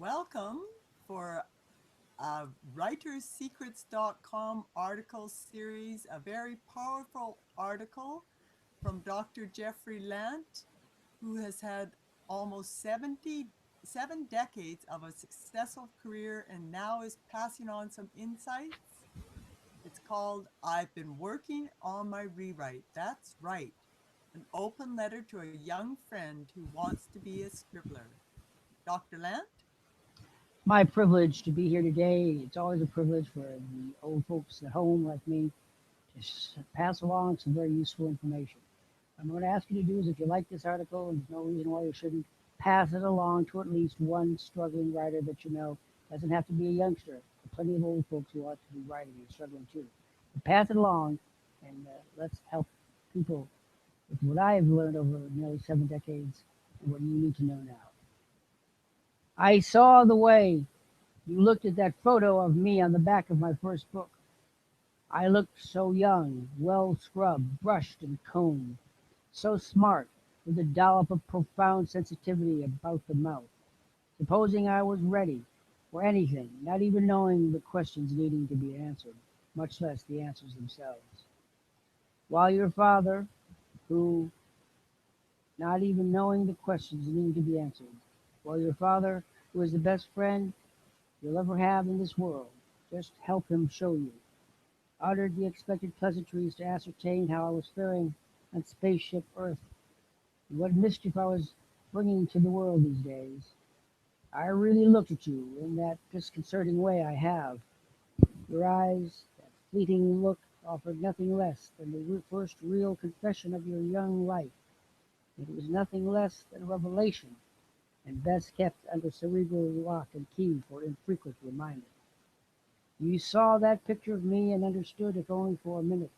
Welcome for a writersecrets.com article series, a very powerful article from Dr. Jeffrey Lant, who has had almost 77 decades of a successful career and now is passing on some insights. It's called I've Been Working on My Rewrite. That's right. An open letter to a young friend who wants to be a scribbler. Dr. Lant? My privilege to be here today. It's always a privilege for the old folks at home like me to pass along some very useful information. What I'm going to ask you to do is if you like this article, and there's no reason why you shouldn't, pass it along to at least one struggling writer that you know. Doesn't have to be a youngster. There are plenty of old folks who ought to be writing and struggling too. But pass it along, and let's help people with what I have learned over nearly 7 decades and what you need to know now. I saw the way you looked at that photo of me on the back of my first book. I looked so young, well scrubbed, brushed, and combed, so smart, with a dollop of profound sensitivity about the mouth. Supposing I was ready for anything, not even knowing the questions needing to be answered, much less the answers themselves. While your father, who, not even knowing the questions needing to be answered, while your father, who is the best friend you'll ever have in this world, just help him show you. Uttered the expected pleasantries to ascertain how I was faring on spaceship Earth, and what mischief I was bringing to the world these days. I really looked at you in that disconcerting way I have. Your eyes, that fleeting look, offered nothing less than the first real confession of your young life. It was nothing less than a revelation, and best kept under cerebral lock and key for infrequent reminder. You saw that picture of me and understood, if only for a minute,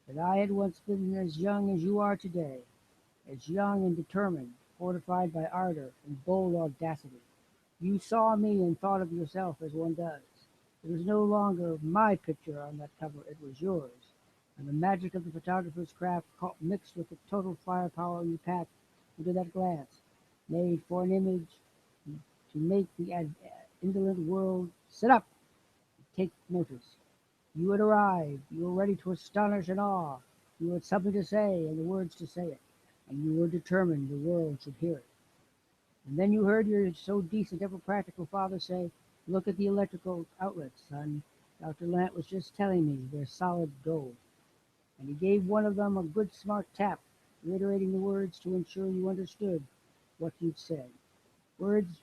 that I had once been as young as you are today, as young and determined, fortified by ardor and bold audacity. You saw me and thought of yourself as one does. It was no longer my picture on that cover, it was yours. And the magic of the photographer's craft mixed with the total firepower you packed into that glance, made for an image to make the indolent world sit up and take notice. You had arrived. You were ready to astonish and awe. You had something to say and the words to say it, and you were determined the world should hear it. And then you heard your so decent, ever practical father say, "Look at the electrical outlets, son. Dr. Lant was just telling me they're solid gold." And he gave one of them a good smart tap, reiterating the words to ensure you understood what you'd said. Words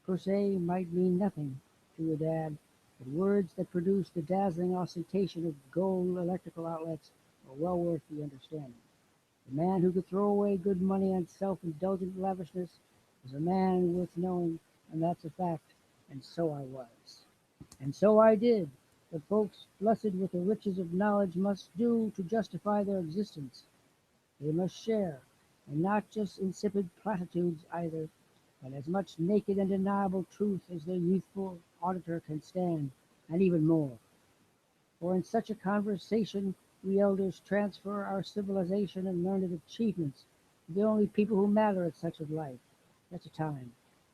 per se might mean nothing to your dad, but words that produce the dazzling ostentation of gold electrical outlets are well worth the understanding. The man who could throw away good money on self-indulgent lavishness was a man worth knowing, and that's a fact, and so I was. And so I did. The folks blessed with the riches of knowledge must do to justify their existence. They must share, and not just insipid platitudes either, but as much naked and deniable truth as their youthful auditor can stand, and even more. For in such a conversation we elders transfer our civilization and learned achievements to the only people who matter at such a time,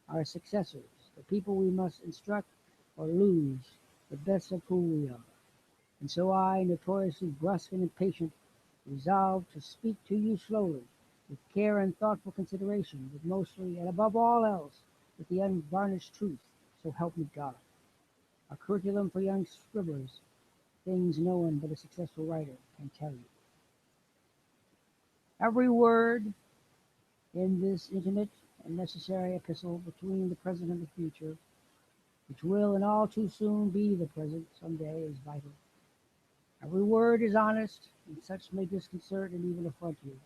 our successors, the people we must instruct or lose, the best of who we are. And so I, notoriously brusque and impatient, resolved to speak to you slowly, with care and thoughtful consideration, but mostly and above all else, with the unvarnished truth, so help me God. A curriculum for young scribblers, things no one but a successful writer can tell you. Every word in this intimate and necessary epistle between the present and the future, which will and all too soon be the present some day, is vital. Every word is honest, and such may disconcert and even affront you,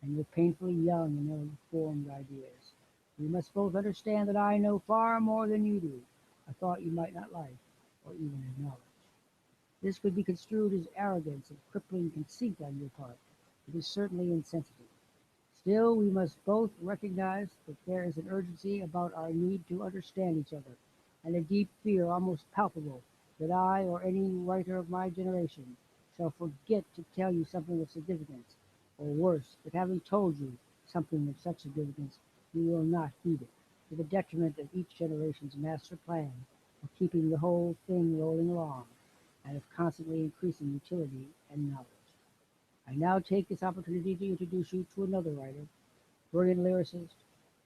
and your painfully young and ill-formed ideas. We must both understand that I know far more than you do, a thought you might not like, or even acknowledge. This could be construed as arrogance and crippling conceit on your part. It is certainly insensitive. Still, we must both recognize that there is an urgency about our need to understand each other, and a deep fear, almost palpable, that I or any writer of my generation shall forget to tell you something of significance, or worse, that having told you something of such significance, you will not heed it. to the detriment of each generation's master plan of keeping the whole thing rolling along and of constantly increasing utility and knowledge. I now take this opportunity to introduce you to another writer, brilliant lyricist,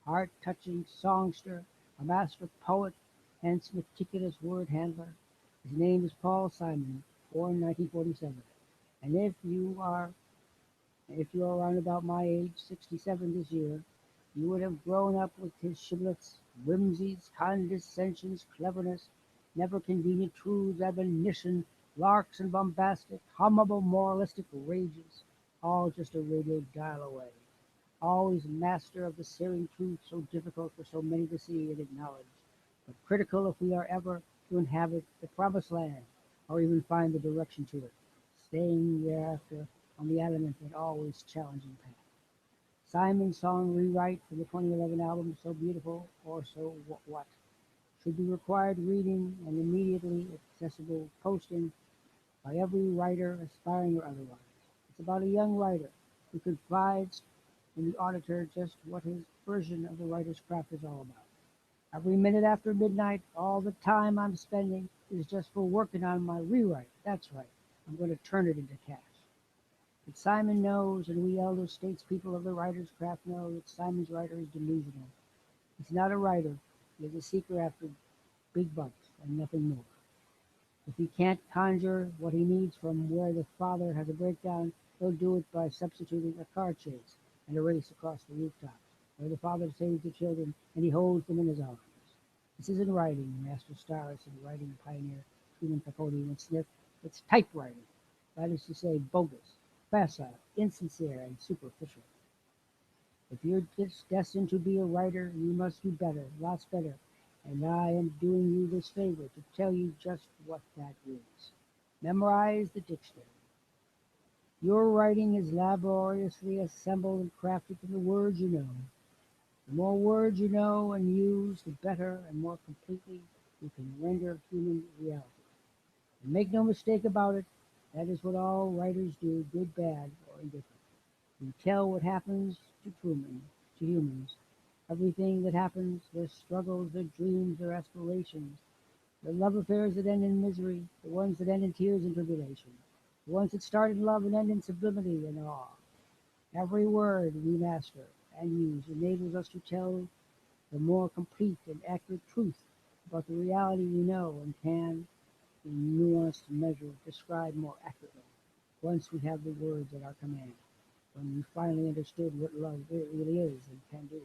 heart-touching songster, a master poet, hence meticulous word handler. His name is Paul Simon, born 1947. And if you are around about my age, 67 this year, you would have grown up with his shibboleths, whimsies, condescensions, cleverness, never convenient truths, admonition, larks and bombastic, hummable moralistic rages, all just a radio dial away. Always master of the searing truth so difficult for so many to see and acknowledge, but critical if we are ever to inhabit the promised land or even find the direction to it, staying thereafter on the adamant and always challenging path. Simon's song rewrite for the 2011 album So Beautiful or So What should be required reading and immediately accessible posting by every writer, aspiring or otherwise. It's about a young writer who confides in the auditor just what his version of the writer's craft is all about. Every minute after midnight, all the time I'm spending is just for working on my rewrite. That's right. I'm going to turn it into cash. But Simon knows, and we elder statespeople of the writer's craft know, that Simon's writer is delusional. He's not a writer. He is a seeker after big bucks and nothing more. If he can't conjure what he needs from where the father has a breakdown, he'll do it by substituting a car chase and a race across the rooftops, where the father saves the children and he holds them in his arms. This isn't writing, Master Starless and writing pioneer Truman Capote and Smith. It's typewriting. That is to say, bogus, facile, insincere, and superficial. If you're destined to be a writer, you must do better, lots better. And I am doing you this favor to tell you just what that is. Memorize the dictionary. Your writing is laboriously assembled and crafted from the words you know. The more words you know and use, the better and more completely you can render human reality. And make no mistake about it, that is what all writers do, good, bad, or indifferent. We tell what happens to humans, everything that happens, their struggles, their dreams, their aspirations, their love affairs that end in misery, the ones that end in tears and tribulation, the ones that start in love and end in sublimity and awe. Every word we master and use enables us to tell the more complete and accurate truth about the reality we know and can, in nuanced measure, describe more accurately once we have the words at our command, when we finally understood what love really is and can do.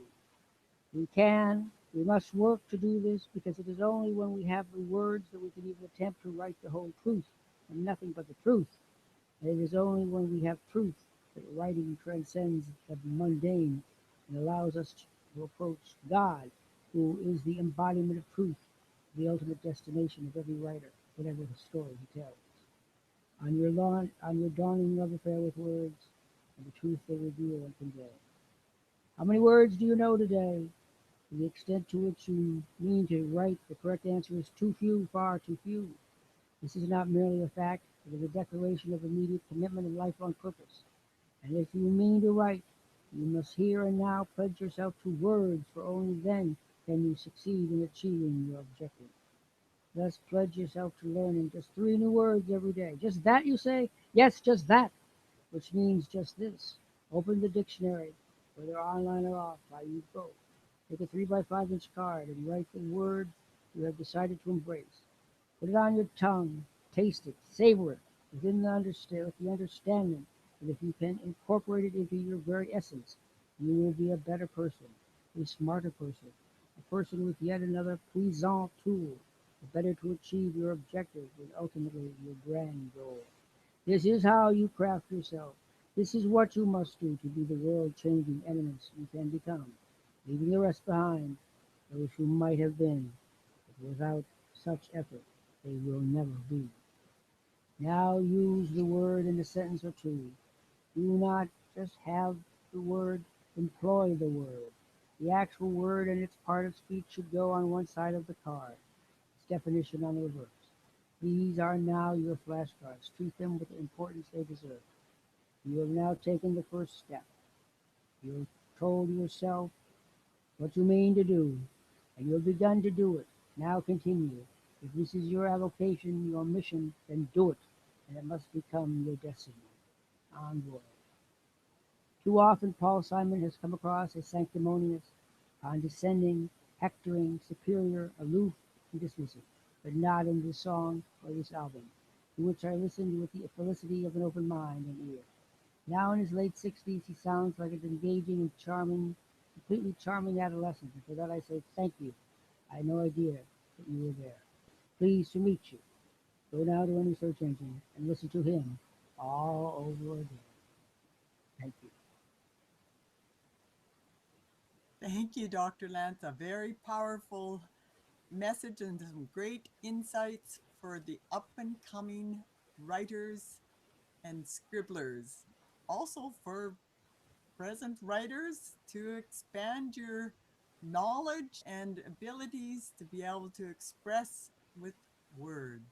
We must work to do this because it is only when we have the words that we can even attempt to write the whole truth and nothing but the truth. And it is only when we have truth that writing transcends the mundane and allows us to approach God, who is the embodiment of truth, the ultimate destination of every writer, whatever the story he tells. On your dawning love affair with words and the truth they reveal and convey. How many words do you know today? To the extent to which you mean to write, the correct answer is too few, far too few. This is not merely a fact, it is a declaration of immediate commitment and lifelong purpose. And if you mean to write, you must here and now pledge yourself to words, for only then can you succeed in achieving your objective. Thus pledge yourself to learning just 3 new words every day. Just that, you say? Yes, just that, which means just this. Open the dictionary, whether online or off, I use both. Take a 3 by 5 inch card and write the word you have decided to embrace. Put it on your tongue, taste it, savor it, with the understanding that if you can incorporate it into your very essence, you will be a better person, a smarter person, a person with yet another puissant tool, better to achieve your objective and ultimately your grand goal. This is how you craft yourself. This is what you must do to be the world-changing eminence you can become, leaving the rest behind, those who might have been, but without such effort they will never be. Now use the word in a sentence or two. Do not just have the word, employ the word. The actual word and its part of speech should go on one side of the card, its definition on the reverse. These are now your flashcards. Treat them with the importance they deserve. You have now taken the first step. You have told yourself what you mean to do. and you have begun to do it. Now continue. If this is your avocation, your mission, then do it, and it must become your destiny. Envoy. Too often Paul Simon has come across as sanctimonious, condescending, hectoring, superior, aloof, and dismissive, but not in this song or this album, to which I listened with the felicity of an open mind and ear. Now in his late 60s, he sounds like an engaging and charming, completely charming adolescent, and for that I say thank you. I had no idea that you were there. Pleased to meet you. Go now to any search engine and listen to him all over again. Thank you. Thank you, Dr. Lance. A very powerful message and some great insights for the up and coming writers and scribblers. Also, for present writers to expand your knowledge and abilities to be able to express with words.